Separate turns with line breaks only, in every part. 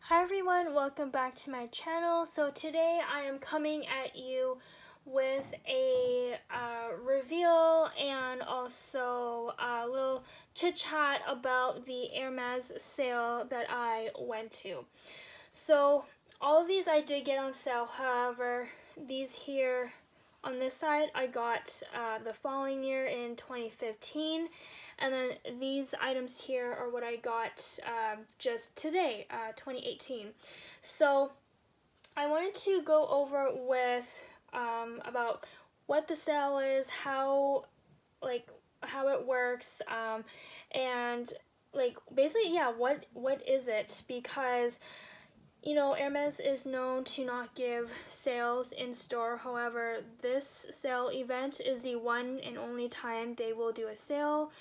Hi everyone, welcome back to my channel. So today I am coming at you with a reveal and also a little chit chat about the Hermès sale that I went to. So all of these I did get on sale, however these here on this side I got the following year in 2015. And then these items here are what I got just today, 2018. So I wanted to go over with about what the sale is, how it works, and basically, yeah, what is it? Because you know, Hermès is known to not give sales in store. However, this sale event is the one and only time they will do a sale.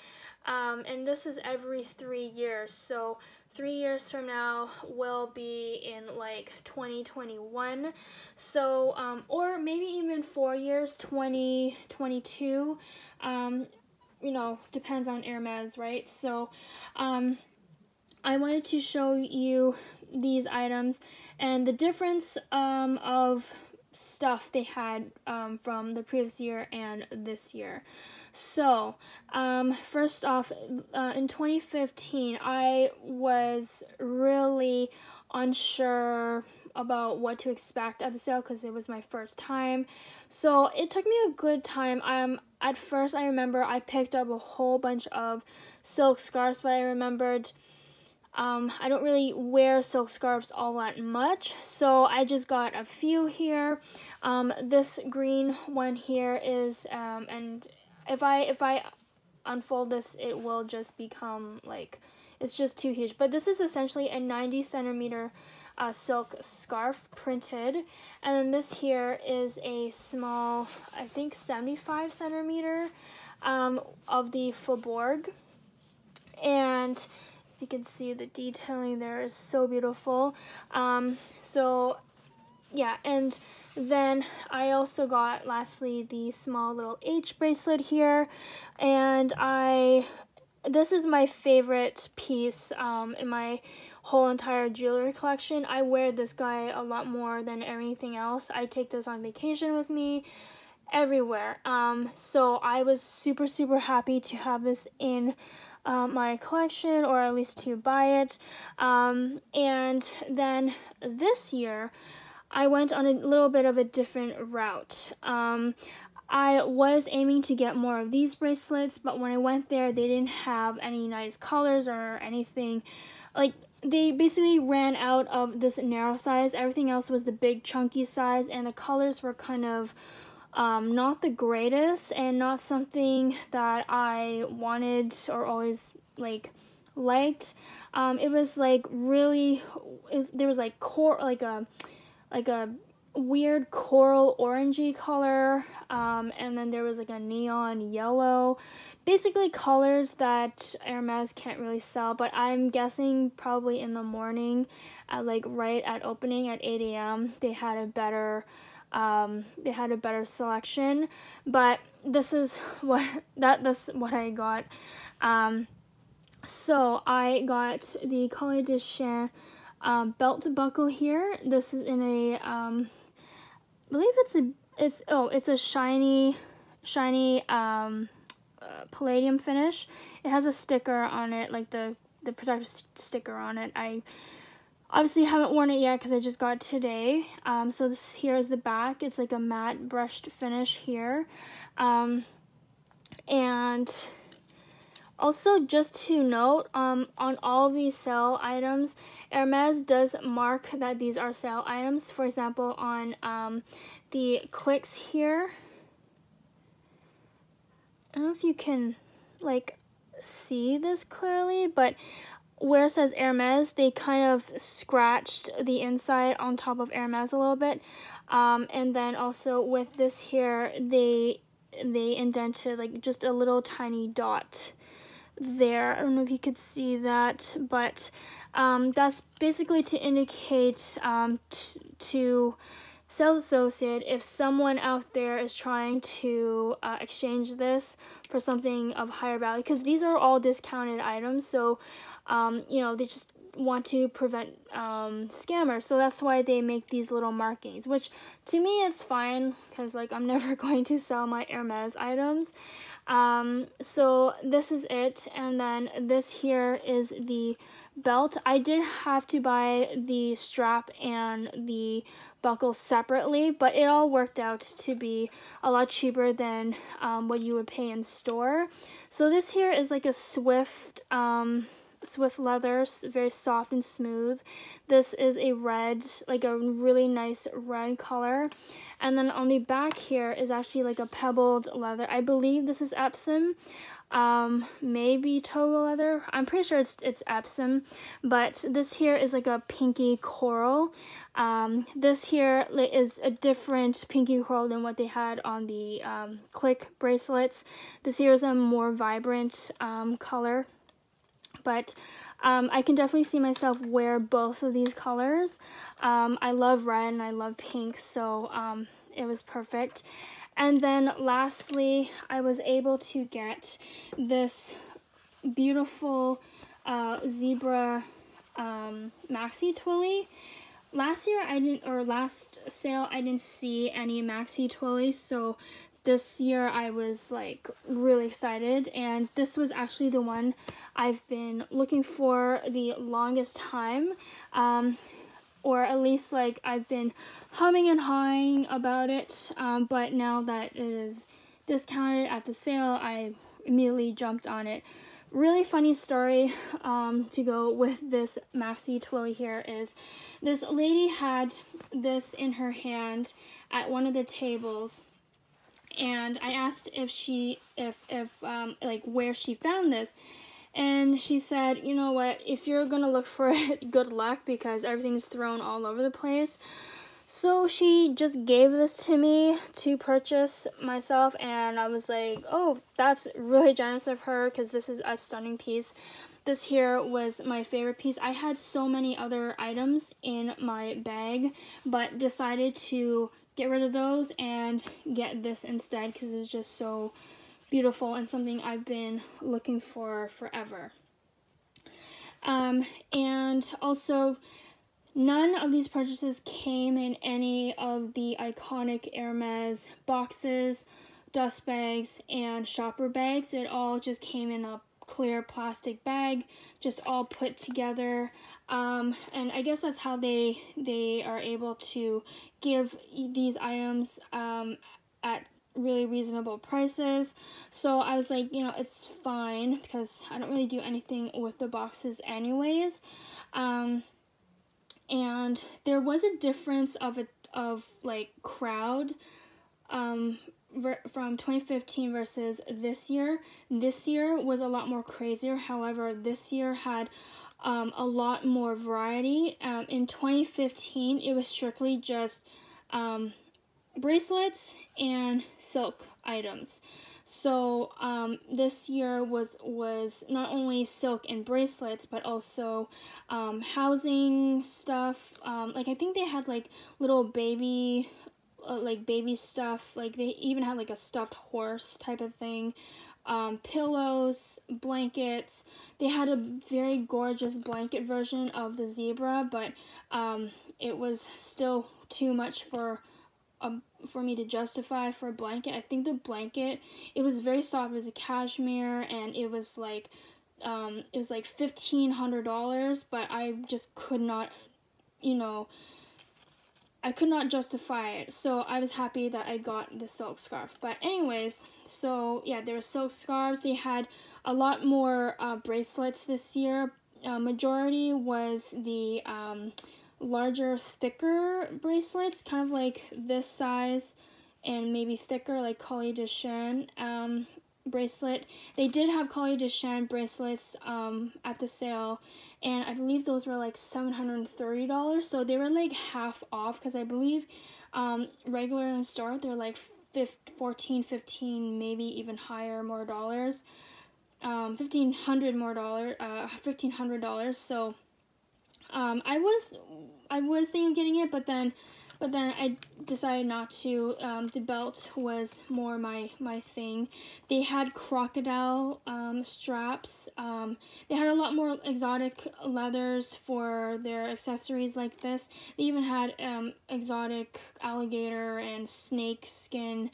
And this is every 3 years. So 3 years from now will be in like 2021. So, or maybe even 4 years, 2022. You know, depends on Hermès, right? So, I wanted to show you these items and the difference of stuff they had from the previous year and this year. So, first off, in 2015, I was really unsure about what to expect at the sale because it was my first time. So it took me a good time. At first, I remember I picked up a whole bunch of silk scarves, but I remembered I don't really wear silk scarves all that much, so I just got a few here. This green one here is, and if I unfold this, it will just become like, it's just too huge. But this is essentially a 90 centimeter silk scarf printed, and then this here is a small, I think 75 centimeter of the Faubourg, and you can see the detailing there is so beautiful. So yeah, and then I also got lastly the small little H bracelet here, and this is my favorite piece in my whole entire jewelry collection. I wear this guy a lot more than anything else. I take this on vacation with me everywhere. So I was super happy to have this in my collection, or at least to buy it. And then this year I went on a little bit of a different route. I was aiming to get more of these bracelets, but when I went there they didn't have any nice colors or anything. Like, they basically ran out of this narrow size. Everything else was the big chunky size, and the colors were kind of not the greatest and not something that I wanted or always liked. It was like really, there was like a weird coral orangey color, and then there was like a neon yellow, basically colors that Hermès can't really sell, but I'm guessing probably in the morning at right at opening at 8 a.m. they had a better selection. But this is that's what I got. So I got the Collier de Chien belt buckle here. This is in a I believe it's a shiny palladium finish. It has a sticker on it, like the protective sticker on it. I obviously haven't worn it yet because I just got it today. So this here is the back. It's like a matte brushed finish here. And also, just to note, on all of these sale items, Hermès does mark that these are sale items. For example, on the clicks here, I don't know if you can see this clearly, but where it says Hermès, they kind of scratched the inside on top of Hermès a little bit, and then also with this here, they indented just a little tiny dot there. I don't know if you could see that, but that's basically to indicate to sales associate if someone out there is trying to exchange this for something of higher value, because these are all discounted items. So you know, want to prevent scammers, so that's why they make these little markings, which to me is fine because like I'm never going to sell my Hermès items. So this is it, and then this here is the belt. I did have to buy the strap and the buckle separately, but it all worked out to be a lot cheaper than what you would pay in store. So this here is like a Swift leather, very soft and smooth. This is a red, like a really nice red color. And then on the back here is actually like a pebbled leather. I believe this is Epsom, maybe Togo leather. I'm pretty sure it's Epsom, but this here is like a pinky coral. This here is a different pinky coral than what they had on the click bracelets. This here is a more vibrant color, but I can definitely see myself wear both of these colors. I love red and I love pink, so it was perfect. And then lastly, I was able to get this beautiful zebra maxi twilly. Last sale I didn't see any maxi twillies, so this year I was like really excited, and this was actually the one I've been looking for the longest time, or at least like I've been humming and hawing about it, but now that it is discounted at the sale, I immediately jumped on it. Really funny story to go with this maxi twilly here is this lady had this in her hand at one of the tables, and I asked like where she found this, and she said, you know what, if you're gonna look for it, good luck, because everything's thrown all over the place. So she just gave this to me to purchase myself, and I was like, oh, that's really generous of her, because this is a stunning piece. This here was my favorite piece. I had so many other items in my bag, but decided to get rid of those and get this instead, because it was just so beautiful and something I've been looking for forever. And also, none of these purchases came in any of the iconic Hermès boxes, dust bags, and shopper bags. It all just came in a clear plastic bag, just all put together. And I guess that's how they are able to give these items at really reasonable prices. So I was like, you know, it's fine, because I don't really do anything with the boxes anyways. And there was a difference of like crowd from 2015 versus this year. This year was a lot more crazier. However, this year had a lot more variety. In 2015, it was strictly just bracelets and silk items. So this year was not only silk and bracelets, but also housing stuff. Like I think they had like little baby stuff. Like they even had like a stuffed horse type of thing. Pillows, blankets. They had a very gorgeous blanket version of the zebra, but it was still too much for me to justify for a blanket. I think the blanket, it was very soft. It was a cashmere, and it was like $1,500, but I just could not, you know, I could not justify it. So I was happy that I got the silk scarf. But anyways, so yeah, there were silk scarves. They had a lot more bracelets this year. Majority was the larger, thicker bracelets, kind of like this size and maybe thicker, like Collier de Chien bracelet. They did have Collier de Chien bracelets at the sale, and I believe those were like $730, so they were like half off, because I believe regular in the store they're like $14, $15, maybe even higher, more dollars, $1,500 more $1,500. So I was thinking of getting it, but then I decided not to. The belt was more my thing. They had crocodile straps. They had a lot more exotic leathers for their accessories like this. They even had exotic alligator and snake skin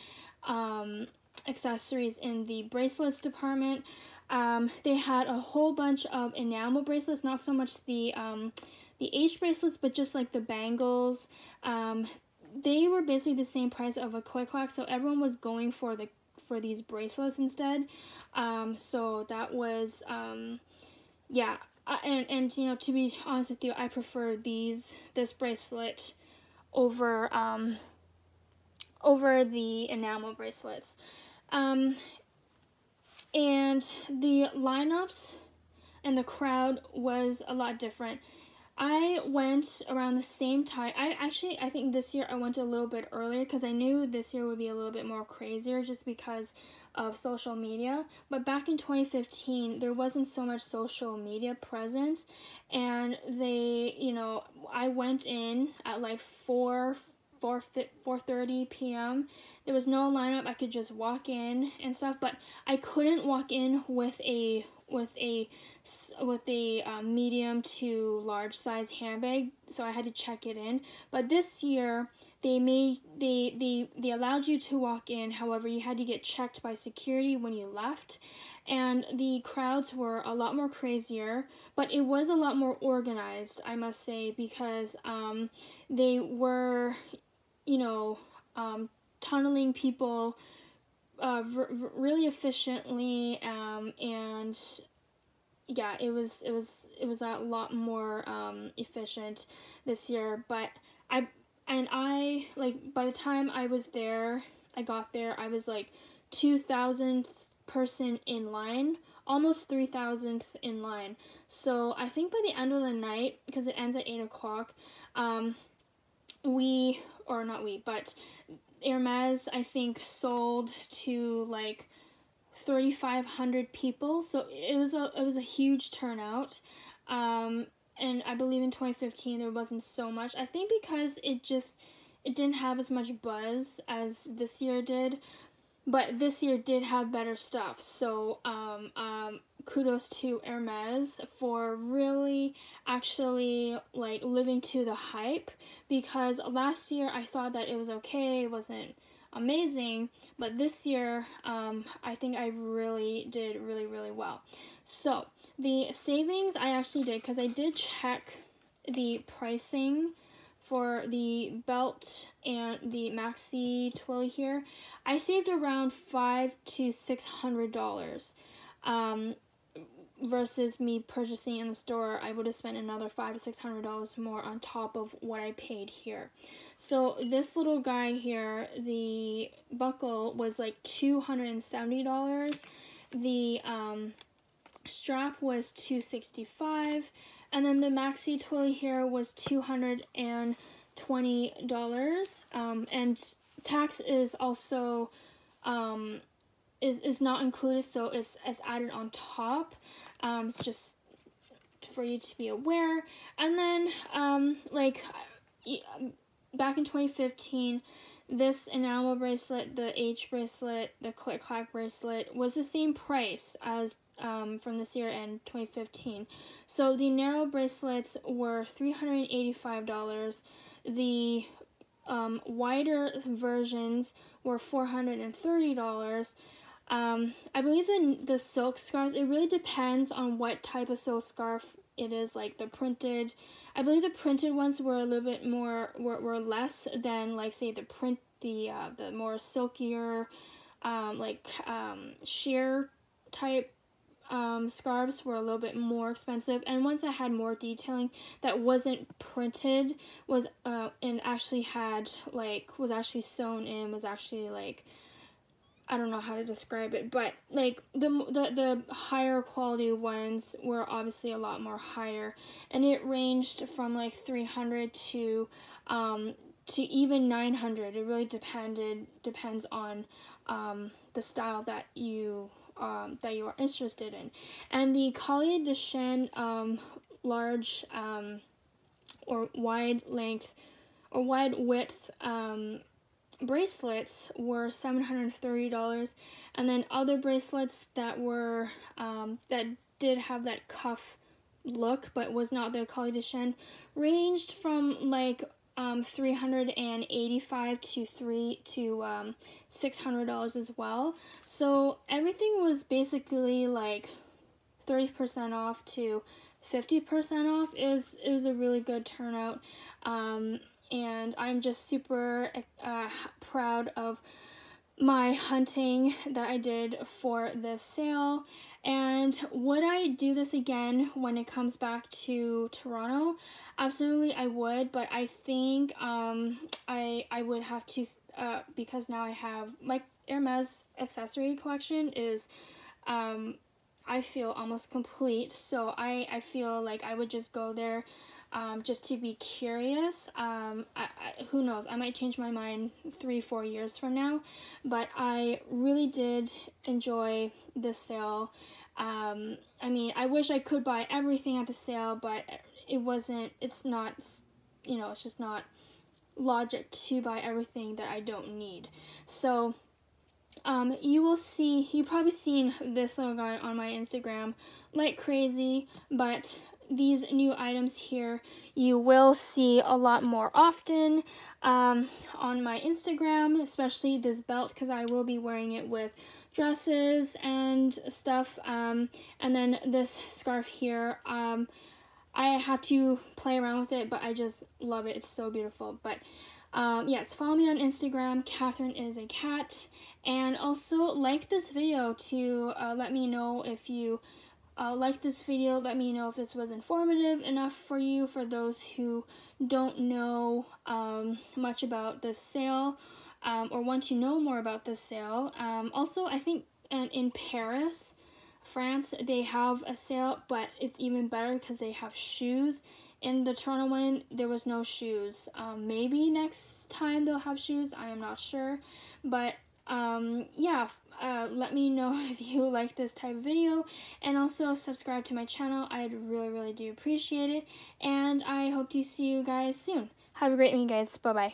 accessories in the bracelets department. They had a whole bunch of enamel bracelets, not so much the H bracelets, but just like the bangles. They were basically the same price of a click-clack, so everyone was going for these bracelets instead. So that was yeah. And you know, to be honest with you, I prefer this bracelet over over the enamel bracelets. And the lineups and the crowd was a lot different. I went around the same time. I think this year I went a little bit earlier because I knew this year would be a little bit more crazier just because of social media. But back in 2015, there wasn't so much social media presence, and I went in at like 4:30 p.m. There was no lineup. I could just walk in and stuff, but I couldn't walk in with a medium to large size handbag, so I had to check it in. But this year they allowed you to walk in. However, you had to get checked by security when you left, and the crowds were a lot more crazier, but it was a lot more organized, I must say, because they were tunneling people really efficiently, and yeah, it was a lot more efficient this year. But I like, by the time I got there, I was like 2,000th person in line, almost 3,000th in line. So I think by the end of the night, because it ends at 8 o'clock, Hermès, I think, sold to like 3,500 people, so it was a huge turnout. And I believe in 2015 there wasn't so much. I think because it didn't have as much buzz as this year did, but this year did have better stuff. So kudos to Hermès for really actually like living to the hype, because last year I thought that it was okay, it wasn't amazing, but this year I think I really did really well. So the savings I actually did, because I did check the pricing for the belt and the maxi twilly here. I saved around $500 to $600. Versus me purchasing in the store, I would have spent another $500 to $600 more on top of what I paid here. So this little guy here, the buckle was like $270. The strap was $265, and then the maxi twilly here was $220. And tax is also is not included, so it's added on top. Just for you to be aware. And then back in 2015, this enamel bracelet, the H bracelet, the click-clack bracelet was the same price as from this year and 2015. So the narrow bracelets were $385. The wider versions were $430. I believe the silk scarves, it really depends on what type of silk scarf it is. Like the printed, I believe the printed ones were a little bit more, were less than, like, say the more silkier, sheer type scarves were a little bit more expensive, and ones that had more detailing that wasn't printed was and actually had was actually sewn in, was actually I don't know how to describe it, but the higher quality ones were obviously a lot more higher, and it ranged from 300 to even 900. It really depends on the style that you are interested in. And the Collier de Chine large or wide width bracelets were $730, and then other bracelets that were that did have that cuff look but was not the Collie de Chien ranged from like $385 to $600 as well. So everything was basically like 30% off to 50% off. It was a really good turnout, and I'm just super proud of my hunting that I did for this sale. And would I do this again when it comes back to Toronto? Absolutely I would, but I think I would have to because now I have my Hermès accessory collection is I feel almost complete, so I feel like I would just go there just to be curious. Who knows, I might change my mind 3-4 years from now, but I really did enjoy this sale. I mean, I wish I could buy everything at the sale, but it's not, you know, it's just not logic to buy everything that I don't need. So you've probably seen this little guy on my Instagram like crazy, but these new items here you will see a lot more often on my Instagram, especially this belt, because I will be wearing it with dresses and stuff, and then this scarf here. I have to play around with it, but I just love it. It's so beautiful. But yes, follow me on Instagram, Catherine is a cat, and also like this video to let me know if you like this video. Let me know if this was informative enough for you, for those who don't know much about this sale or want to know more about this sale. Also, I think in Paris, France, they have a sale, but it's even better because they have shoes. In the Toronto one, there was no shoes. Maybe next time they'll have shoes, I am not sure. But yeah, let me know if you like this type of video, and also subscribe to my channel. I'd really do appreciate it, and I hope to see you guys soon. Have a great one, guys. Bye bye.